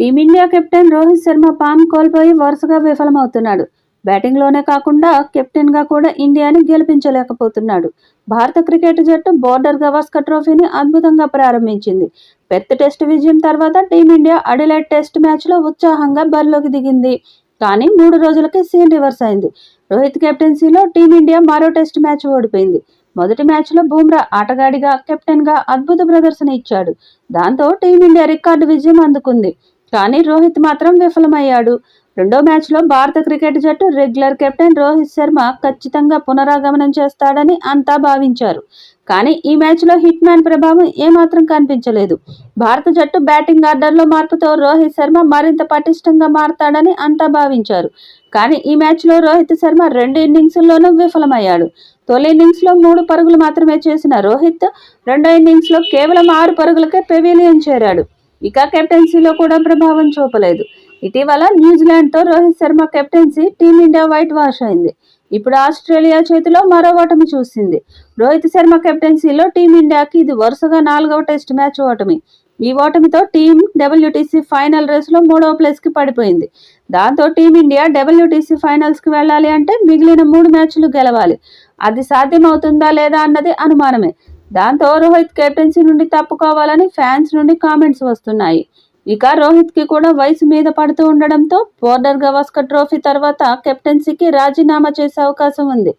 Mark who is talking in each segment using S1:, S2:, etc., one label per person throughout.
S1: Team India captain Rohit Sharma form కోల్పోయి వరుసగా విఫలమవుతున్నాడు. బ్యాటింగ్లోనే కాకుండా కెప్టెన్గా కూడా ఇండియాని గెలిపించలేకపోతున్నాడు. భారత క్రికెట్ జట్టు బోర్డర్ గవాస్కర్ ట్రోఫీని అద్భుతంగా ప్రారంభించింది. పెర్త్ టెస్ట్ విజయం తర్వాత టీమిండియా అడిలైడ్ టెస్ట్ మ్యాచ్లో ఉత్సాహంగా బరిలోకి దిగింది. కానీ 3 రోజులకి సీన్ రివర్స్ అయింది. రోహిత్ కెప్టెన్సీలో టీమిండియా మరో టెస్ట్ మ్యాచ్ ఓడిపోయింది. మొదటి మ్యాచ్లో బుమ్రా ఆటగాడిగా, కెప్టెన్గా అద్భుత ప్రదర్శన ఇచ్చాడు. దాంతో టీమిండియా రికార్డు విజయం అందుకుంది. కానీ రోహిత్ మాత్రం విఫలమయ్యాడు. రెండో మ్యాచ్లో భారత క్రికెట్ జట్టు రెగ్యులర్ కెప్టెన్ రోహిత్ శర్మ ఖచ్చితంగా పునరాగమనం చేస్తాడని అంతా భావించారు. కానీ ఈ మ్యాచ్లో హిట్ మ్యాన్ ప్రభావం ఏమాత్రం కనిపించలేదు. భారత జట్టు బ్యాటింగ్ ఆర్డర్లో మార్పుతో రోహిత్ శర్మ మరింత పటిష్టంగా మారతాడని అంతా భావించారు. కానీ ఈ మ్యాచ్లో రోహిత్ శర్మ 2 ఇన్నింగ్స్ల్లోనూ విఫలమయ్యాడు. తొలి ఇన్నింగ్స్లో 3 పరుగులు మాత్రమే చేసిన రోహిత్ రెండో ఇన్నింగ్స్లో కేవలం 6 పరుగులకే పెవిలియన్ చేరాడు. ఇక కెప్టెన్సీలో కూడా ప్రభావం చూపలేదు. ఇటీవల న్యూజిలాండ్తో Rohit Sharma captaincy team India white wash అయింది. ఇప్పుడు ఆస్ట్రేలియా చేతిలో మరో ఓటమి చూసింది. రోహిత్ శర్మ కెప్టెన్సీలో టీమిండియాకి ఇది వరుసగా 4వ టెస్ట్ మ్యాచ్ ఓటమి. ఈ ఓటమితో టీం WTC ఫైనల్ రేసులో 3వ ప్లేస్కి పడిపోయింది. దాంతో టీమిండియా WTC ఫైనల్స్కి వెళ్ళాలి అంటే మిగిలిన 3 మ్యాచ్లు గెలవాలి. అది సాధ్యమవుతుందా లేదా అన్నది అనుమానమే. దాంతో రోహిత్ కెప్టెన్సీ నుండి తప్పుకోవాలని ఫ్యాన్స్ నుండి కామెంట్స్ వస్తున్నాయి. ఇక రోహిత్కి కూడా వయసు మీద పడుతూ ఉండడంతో బోర్డర్ గవాస్కర్ ట్రోఫీ తర్వాత కెప్టెన్సీకి రాజీనామా చేసే అవకాశం ఉంది.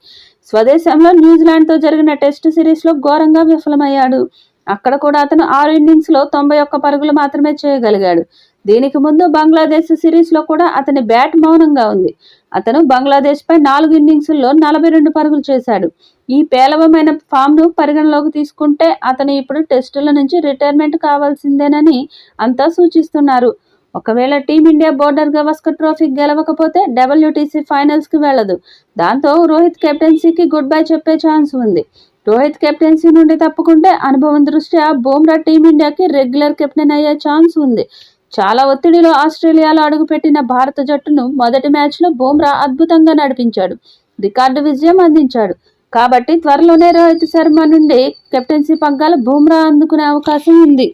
S1: స్వదేశంలో న్యూజిలాండ్తో జరిగిన టెస్ట్ సిరీస్లో ఘోరంగా విఫలమయ్యాడు. అక్కడ కూడా అతను 6 ఇన్నింగ్స్లో 91 పరుగులు మాత్రమే చేయగలిగాడు. దీనికి ముందు బంగ్లాదేశ్ సిరీస్లో కూడా అతని బ్యాట్ మౌనంగా ఉంది. అతను బంగ్లాదేశ్పై 4 ఇన్నింగ్స్ల్లో 42 పరుగులు చేశాడు. ఈ పేలవమైన ఫామ్ను పరిగణలోకి తీసుకుంటే అతను ఇప్పుడు టెస్టుల నుంచి రిటైర్మెంట్ కావాల్సిందేనని అంతా సూచిస్తున్నారు. ఒకవేళ టీమిండియా బోర్డర్ గవాస్కర్ ట్రోఫీ గెలవకపోతే WTC ఫైనల్స్కి వెళ్ళదు. దాంతో రోహిత్ కెప్టెన్సీకి గుడ్ బై చెప్పే ఛాన్స్ ఉంది. రోహిత్ కెప్టెన్సీ నుండి తప్పుకుంటే అనుభవం దృష్ట్యా బుమ్రా టీమిండియాకి రెగ్యులర్ కెప్టెన్ అయ్యే ఛాన్స్ ఉంది. చాలా ఒత్తిడిలో ఆస్ట్రేలియాలో అడుగుపెట్టిన భారత జట్టును మొదటి మ్యాచ్లో బుమ్రా అద్భుతంగా నడిపించాడు. రికార్డు విజయం అందించాడు. కాబట్టి త్వరలోనే రోహిత్ శర్మ నుండి కెప్టెన్సీ పగ్గాలు బుమ్రా అందుకునే అవకాశం ఉంది.